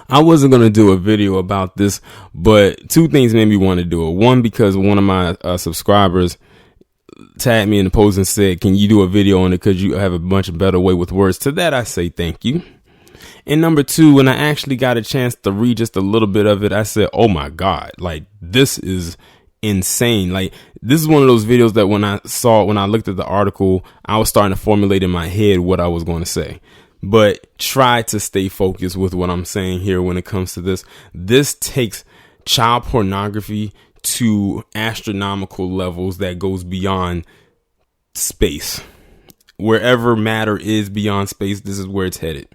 I wasn't going to do a video about this, but two things made me want to do it. One, because one of my subscribers tagged me in the post and said, can you do a video on it because you have a bunch of better way with words? To that, I say thank you. And number two, when I actually got a chance to read just a little bit of it, I said, oh my God, like this is insane. Like this is one of those videos that when I looked at the article, I was starting to formulate in my head what I was going to say. But try to stay focused with what I'm saying here when it comes to this. This takes child pornography to astronomical levels that goes beyond space. Wherever matter is beyond space, this is where it's headed.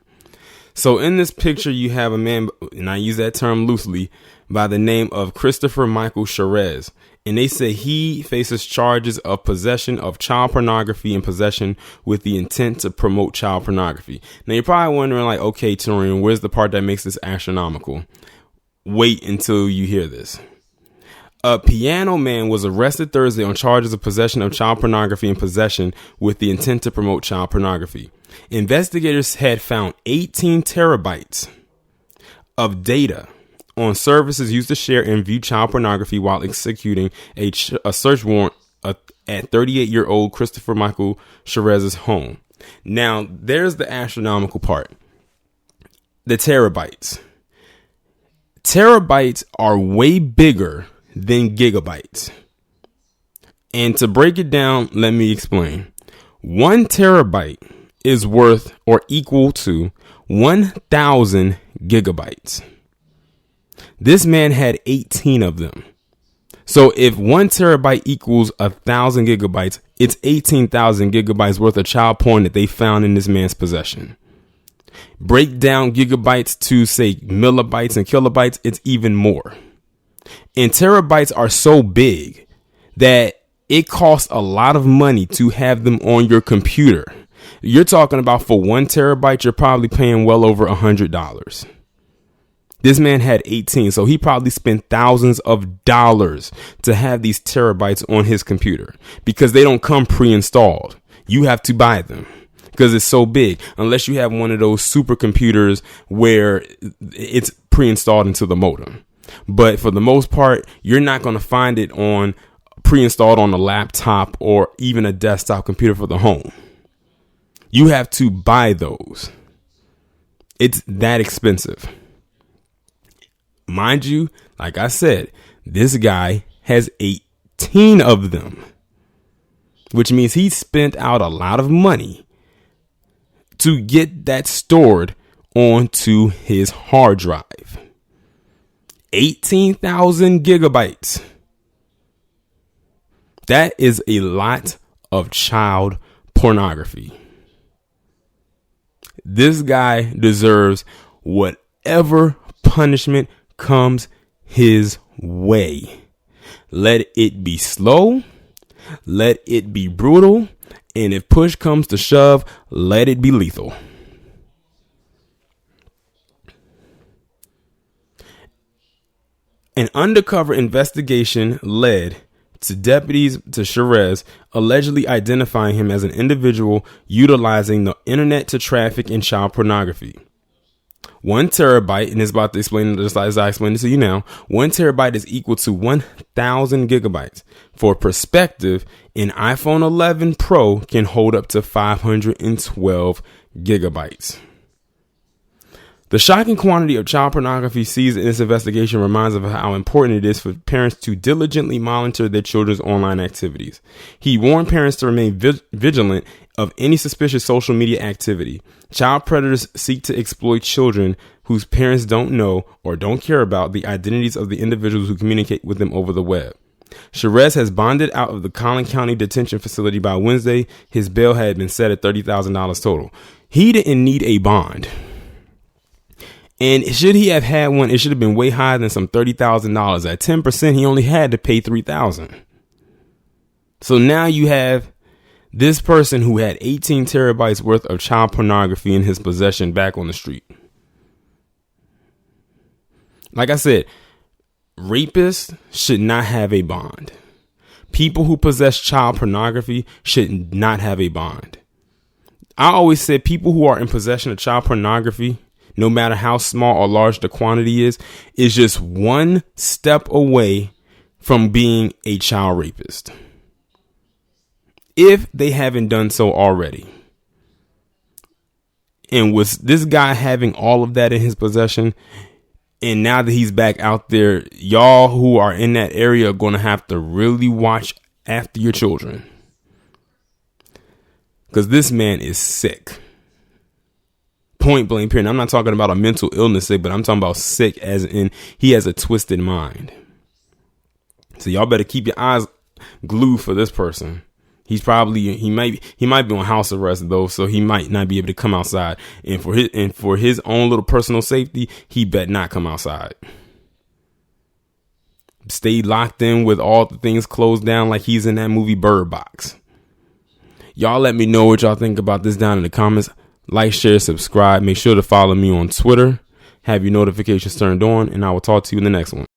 So in this picture, you have a man, and I use that term loosely, by the name of Christopher Michael Sherez. And they say he faces charges of possession of child pornography and possession with the intent to promote child pornography. Now, you're probably wondering, like, okay, Torian, where's the part that makes this astronomical? Wait until you hear this. A piano man was arrested Thursday on charges of possession of child pornography and possession with the intent to promote child pornography. Investigators had found 18 terabytes of data on services used to share and view child pornography while executing a search warrant at 38-year-old Christopher Michael Sherez's home. Now, there's the astronomical part. The terabytes. Terabytes are way bigger than gigabytes. And to break it down, let me explain. 1 terabyte is worth or equal to 1,000 gigabytes. This man had 18 of them. So if 1 terabyte equals 1,000 gigabytes, it's 18,000 gigabytes worth of child porn that they found in this man's possession. Break down gigabytes to, say, millibytes and kilobytes, it's even more. And terabytes are so big that it costs a lot of money to have them on your computer. You're talking about for 1 terabyte, you're probably paying well over $100. This man had 18, so he probably spent thousands of dollars to have these terabytes on his computer because they don't come pre-installed. You have to buy them because it's so big, unless you have one of those supercomputers where it's pre-installed into the modem. But for the most part, you're not going to find it on pre-installed on a laptop or even a desktop computer for the home. You have to buy those. It's that expensive. Mind you, like I said, this guy has 18 of them, which means he spent out a lot of money to get that stored onto his hard drive. 18,000 gigabytes. That is a lot of child pornography. This guy deserves whatever punishment comes his way. Let it be slow. Let it be brutal. And if push comes to shove, let it be lethal. An undercover investigation led to deputies to Sherez allegedly identifying him as an individual utilizing the internet to traffic in child pornography. 1 terabyte, and it's about to explain just as I explained it to you now. 1 terabyte is equal to 1,000 gigabytes. For perspective, an iPhone 11 Pro can hold up to 512 gigabytes. The shocking quantity of child pornography seized in this investigation reminds of how important it is for parents to diligently monitor their children's online activities. He warned parents to remain vigilant of any suspicious social media activity. Child predators seek to exploit children whose parents don't know or don't care about the identities of the individuals who communicate with them over the web. Sherez has bonded out of the Collin County Detention Facility by Wednesday. His bail had been set at $30,000 total. He didn't need a bond. And should he have had one, it should have been way higher than some $30,000. At 10%, he only had to pay $3,000. So now you have this person who had 18 terabytes worth of child pornography in his possession back on the street. Like I said, rapists should not have a bond. People who possess child pornography should not have a bond. I always said people who are in possession of child pornography no matter how small or large the quantity is just one step away from being a child rapist, if they haven't done so already. And with this guy having all of that in his possession, and now that he's back out there, y'all who are in that area are going to have to really watch after your children, because this man is sick. Point blank period. I'm not talking about a mental illness sick, but I'm talking about sick as in he has a twisted mind. So y'all better keep your eyes glued for this person. He might be on house arrest though, so he might not be able to come outside. And for his own little personal safety, he better not come outside. Stay locked in with all the things closed down like he's in that movie Bird Box. Y'all let me know what y'all think about this down in the comments. Like, share, subscribe. Make sure to follow me on Twitter. Have your notifications turned on, and I will talk to you in the next one.